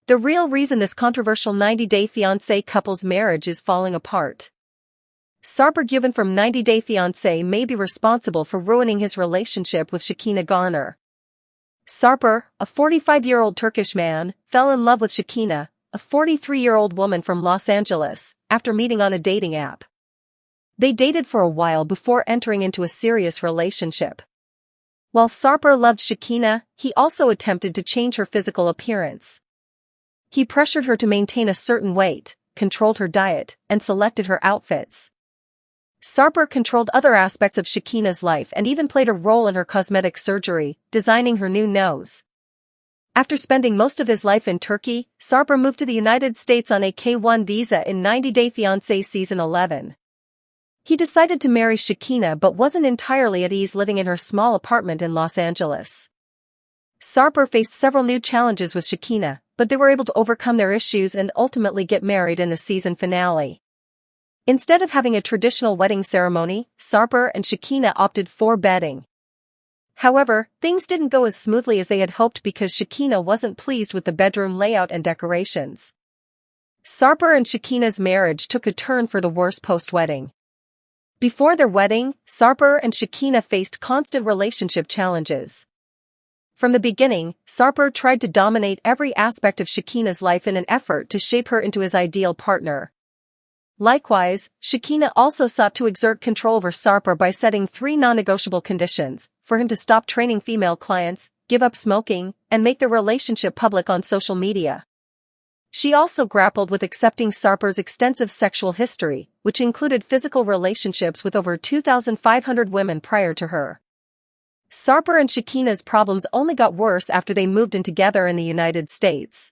the real reason this controversial 90-Day Fiancé couple's marriage is falling apart. Sarper Güven from 90-Day Fiancé may be responsible for ruining his relationship with Shekina Garner. Sarper, a 45-year-old Turkish man, fell in love with Shekina, a 43-year-old woman from Los Angeles, after meeting on a dating app. They dated for a while before entering into a serious relationship. While Sarper loved Shekina, he also attempted to change her physical appearance. He pressured her to maintain a certain weight, controlled her diet, and selected her outfits. Sarper controlled other aspects of Shekina's life and even played a role in her cosmetic surgery, designing her new nose. After spending most of his life in Turkey, Sarper moved to the United States on a K-1 visa in 90-Day Fiancé Season 11. He decided to marry Shekina but wasn't entirely at ease living in her small apartment in Los Angeles. Sarper faced several new challenges with Shekina, but they were able to overcome their issues and ultimately get married in the season finale. Instead of having a traditional wedding ceremony, Sarper and Shekina opted for bedding. However, things didn't go as smoothly as they had hoped because Shekina wasn't pleased with the bedroom layout and decorations. Sarper and Shekina's marriage took a turn for the worse post-wedding. Before their wedding, Sarper and Shekina faced constant relationship challenges. From the beginning, Sarper tried to dominate every aspect of Shekina's life in an effort to shape her into his ideal partner. Likewise, Shekina also sought to exert control over Sarper by setting 3 non-negotiable conditions: for him to stop training female clients, give up smoking, and make their relationship public on social media. She also grappled with accepting Sarper's extensive sexual history, which included physical relationships with over 2,500 women prior to her. Sarper and Shekina's problems only got worse after they moved in together in the United States.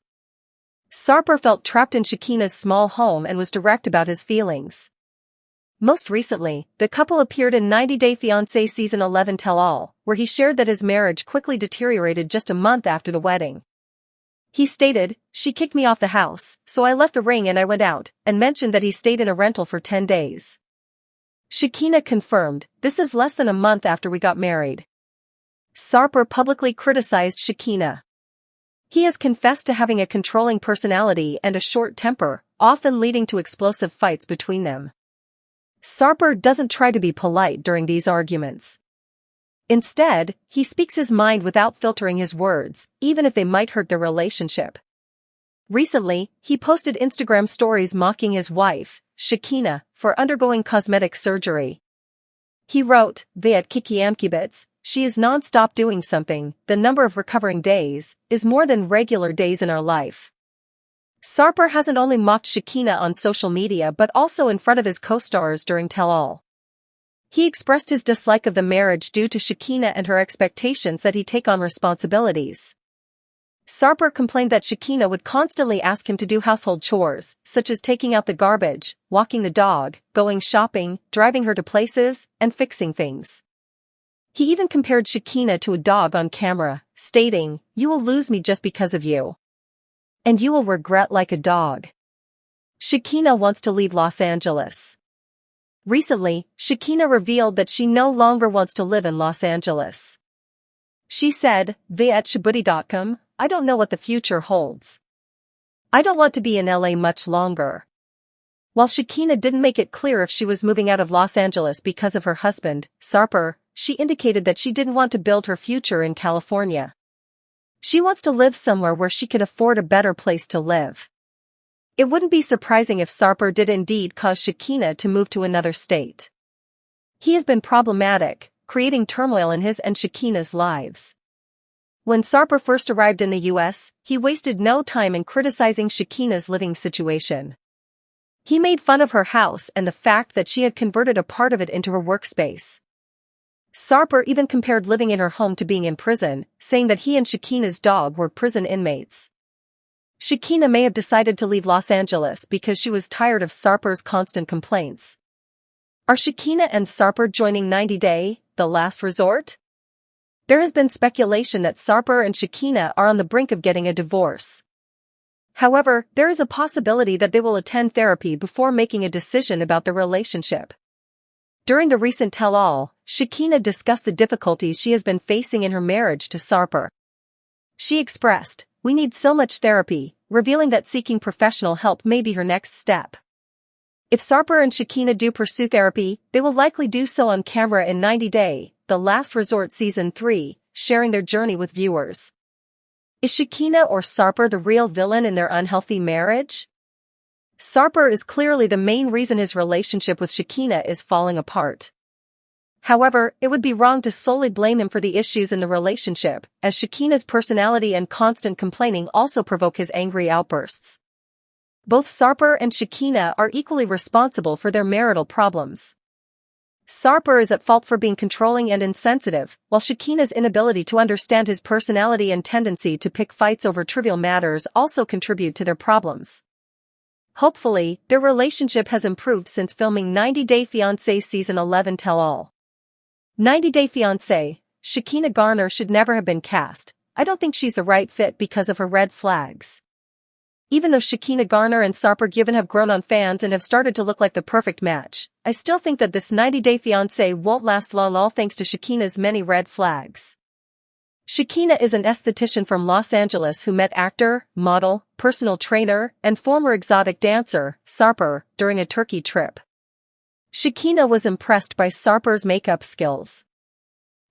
Sarper felt trapped in Shekina's small home and was direct about his feelings. Most recently, the couple appeared in 90-Day Fiancé Season 11 Tell-All, where he shared that his marriage quickly deteriorated just a month after the wedding. He stated, "She kicked me off the house, so I left the ring and I went out," and mentioned that he stayed in a rental for 10 days. Shekinah confirmed, "This is less than a month after we got married." Sarper publicly criticized Shekinah. He has confessed to having a controlling personality and a short temper, often leading to explosive fights between them. Sarper doesn't try to be polite during these arguments. Instead, he speaks his mind without filtering his words, even if they might hurt their relationship. Recently, he posted Instagram stories mocking his wife, Shekinah, for undergoing cosmetic surgery. He wrote, "Viet Kikiamkibits, she is non-stop doing something, the number of recovering days is more than regular days in our life." Sarper hasn't only mocked Shekinah on social media but also in front of his co-stars during Tell-All. He expressed his dislike of the marriage due to Shekinah and her expectations that he take on responsibilities. Sarper complained that Shekinah would constantly ask him to do household chores, such as taking out the garbage, walking the dog, going shopping, driving her to places, and fixing things. He even compared Shekinah to a dog on camera, stating, "You will lose me just because of you. And you will regret like a dog." Shekinah wants to leave Los Angeles. Recently, Shekinah revealed that she no longer wants to live in Los Angeles. She said, via @Shabuti.com, "I don't know what the future holds. I don't want to be in LA much longer." While Shekinah didn't make it clear if she was moving out of Los Angeles because of her husband, Sarper, she indicated that she didn't want to build her future in California. She wants to live somewhere where she can afford a better place to live. It wouldn't be surprising if Sarper did indeed cause Shekinah to move to another state. He has been problematic, creating turmoil in his and Shekinah's lives. When Sarper first arrived in the US, he wasted no time in criticizing Shekinah's living situation. He made fun of her house and the fact that she had converted a part of it into her workspace. Sarper even compared living in her home to being in prison, saying that he and Shekinah's dog were prison inmates. Shekinah may have decided to leave Los Angeles because she was tired of Sarper's constant complaints. Are Shekinah and Sarper joining 90-Day, the last resort? There has been speculation that Sarper and Shekinah are on the brink of getting a divorce. However, there is a possibility that they will attend therapy before making a decision about their relationship. During the recent Tell-All, Shekinah discussed the difficulties she has been facing in her marriage to Sarper. She expressed, "We need so much therapy, revealing that seeking professional help may be her next step. If Sarper and Shekinah do pursue therapy, they will likely do so on camera in 90 Day, The Last Resort Season 3, sharing their journey with viewers. Is Shekinah or Sarper the real villain in their unhealthy marriage? Sarper is clearly the main reason his relationship with Shekinah is falling apart. However, it would be wrong to solely blame him for the issues in the relationship, as Shekinah's personality and constant complaining also provoke his angry outbursts. Both Sarper and Shekinah are equally responsible for their marital problems. Sarper is at fault for being controlling and insensitive, while Shekinah's inability to understand his personality and tendency to pick fights over trivial matters also contribute to their problems. Hopefully, their relationship has improved since filming 90 Day Fiancé Season 11 Tell All. 90 Day Fiancé, Shekina Garner should never have been cast. I don't think she's the right fit because of her red flags. Even though Shekina Garner and Sarper Güven have grown on fans and have started to look like the perfect match, I still think that this 90 Day Fiancé won't last long, all thanks to Shekina's many red flags. Shekinah is an esthetician from Los Angeles who met actor, model, personal trainer, and former exotic dancer, Sarper, during a Turkey trip. Shekinah was impressed by Sarper's makeup skills.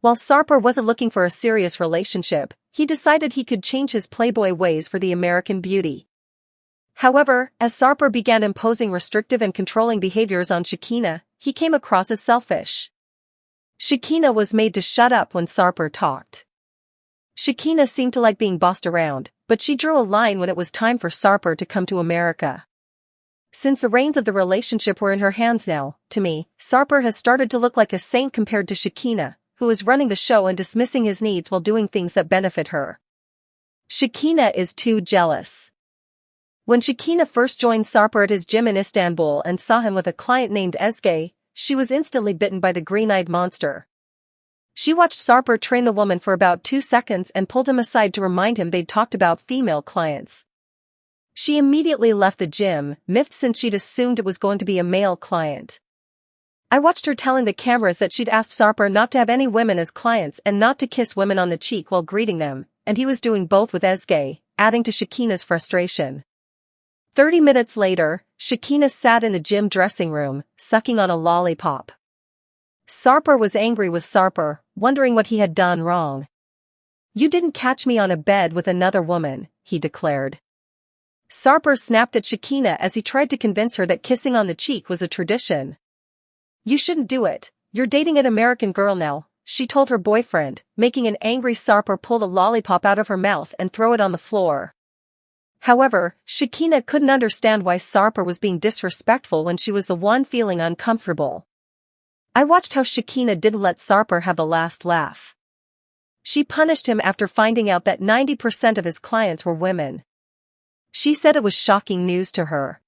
While Sarper wasn't looking for a serious relationship, he decided he could change his playboy ways for the American beauty. However, as Sarper began imposing restrictive and controlling behaviors on Shekinah, he came across as selfish. Shekinah was made to shut up when Sarper talked. Shekinah seemed to like being bossed around, but she drew a line when it was time for Sarper to come to America. Since the reins of the relationship were in her hands now, to me, Sarper has started to look like a saint compared to Shekinah, who is running the show and dismissing his needs while doing things that benefit her. Shekinah is too jealous. When Shekinah first joined Sarper at his gym in Istanbul and saw him with a client named Ezgi, she was instantly bitten by the green-eyed monster. She watched Sarper train the woman for about 2 seconds and pulled him aside to remind him they'd talked about female clients. She immediately left the gym, miffed since she'd assumed it was going to be a male client. I watched her telling the cameras that she'd asked Sarper not to have any women as clients and not to kiss women on the cheek while greeting them, and he was doing both with Ezgi, adding to Shekinah's frustration. 30 minutes later, Shekinah sat in the gym dressing room, sucking on a lollipop. Sarper was angry with Sarper, wondering what he had done wrong. "You didn't catch me on a bed with another woman," he declared. Sarper snapped at Shekinah as he tried to convince her that kissing on the cheek was a tradition. "You shouldn't do it, you're dating an American girl now," she told her boyfriend, making an angry Sarper pull the lollipop out of her mouth and throw it on the floor. However, Shekinah couldn't understand why Sarper was being disrespectful when she was the one feeling uncomfortable. I watched how Shekinah didn't let Sarper have the last laugh. She punished him after finding out that 90% of his clients were women. She said it was shocking news to her.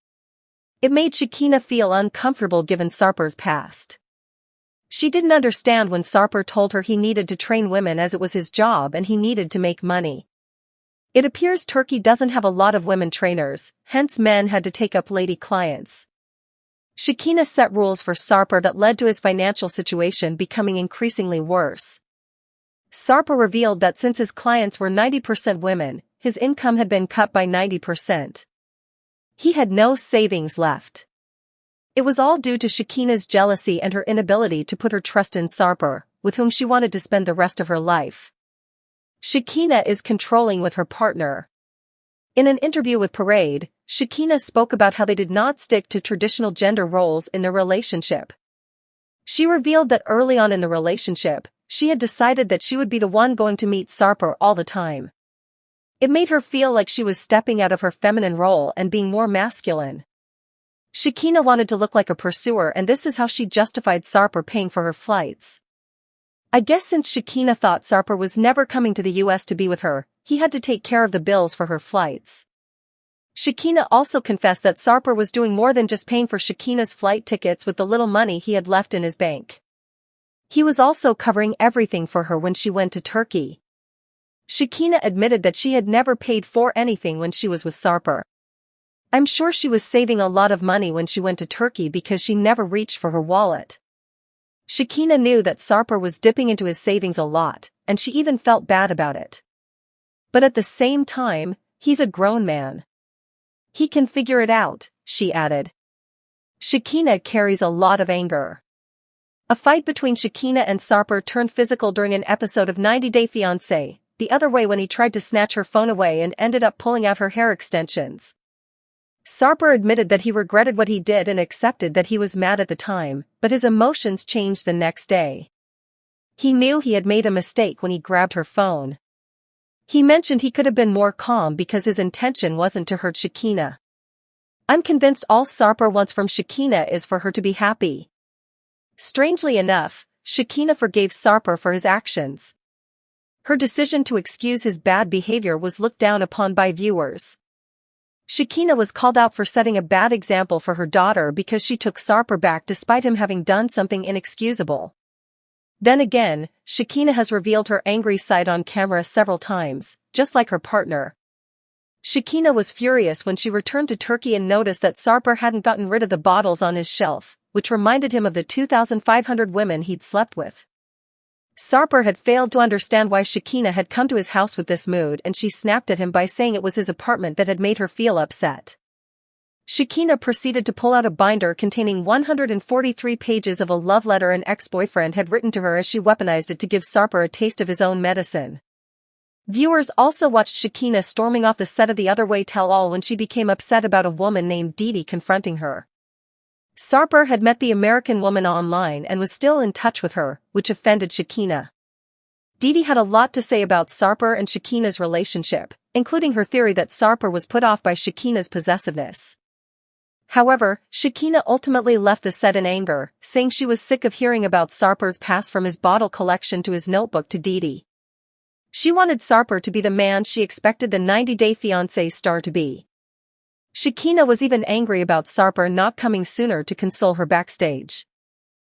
It made Shekinah feel uncomfortable given Sarper's past. She didn't understand when Sarper told her he needed to train women as it was his job and he needed to make money. It appears Turkey doesn't have a lot of women trainers, hence men had to take up lady clients. Shekinah set rules for Sarper that led to his financial situation becoming increasingly worse. Sarper revealed that since his clients were 90% women, his income had been cut by 90%. He had no savings left. It was all due to Shekinah's jealousy and her inability to put her trust in Sarper, with whom she wanted to spend the rest of her life. Shekinah is controlling with her partner. In an interview with Parade, Shekinah spoke about how they did not stick to traditional gender roles in their relationship. She revealed that early on in the relationship, she had decided that she would be the one going to meet Sarper all the time. It made her feel like she was stepping out of her feminine role and being more masculine. Shekinah wanted to look like a pursuer, and this is how she justified Sarper paying for her flights. I guess since Shekinah thought Sarper was never coming to the US to be with her, he had to take care of the bills for her flights. Shekinah also confessed that Sarper was doing more than just paying for Shekinah's flight tickets with the little money he had left in his bank. He was also covering everything for her when she went to Turkey. Shekinah admitted that she had never paid for anything when she was with Sarper. "I'm sure she was saving a lot of money when she went to Turkey because she never reached for her wallet." Shekinah knew that Sarper was dipping into his savings a lot, and she even felt bad about it. But at the same time, he's a grown man. He can figure it out, she added. Shekinah carries a lot of anger. A fight between Shekinah and Sarper turned physical during an episode of 90 Day Fiancé, the other way when he tried to snatch her phone away and ended up pulling out her hair extensions. Sarper admitted that he regretted what he did and accepted that he was mad at the time, but his emotions changed the next day. He knew he had made a mistake when he grabbed her phone. He mentioned he could have been more calm because his intention wasn't to hurt Shekinah. I'm convinced all Sarper wants from Shekinah is for her to be happy. Strangely enough, Shekinah forgave Sarper for his actions. Her decision to excuse his bad behavior was looked down upon by viewers. Shekinah was called out for setting a bad example for her daughter because she took Sarper back despite him having done something inexcusable. Then again, Shekinah has revealed her angry side on camera several times, just like her partner. Shekinah was furious when she returned to Turkey and noticed that Sarper hadn't gotten rid of the bottles on his shelf, which reminded him of the 2,500 women he'd slept with. Sarper had failed to understand why Shekinah had come to his house with this mood, and she snapped at him by saying it was his apartment that had made her feel upset. Shekinah proceeded to pull out a binder containing 143 pages of a love letter an ex-boyfriend had written to her as she weaponized it to give Sarper a taste of his own medicine. Viewers also watched Shekinah storming off the set of The Other Way Tell-All when she became upset about a woman named Didi confronting her. Sarper had met the American woman online and was still in touch with her, which offended Shekinah. Didi had a lot to say about Sarper and Shekinah's relationship, including her theory that Sarper was put off by Shekinah's possessiveness. However, Shekinah ultimately left the set in anger, saying she was sick of hearing about Sarper's past from his bottle collection to his notebook to Didi. She wanted Sarper to be the man she expected the 90 Day Fiancé star to be. Shekinah was even angry about Sarper not coming sooner to console her backstage.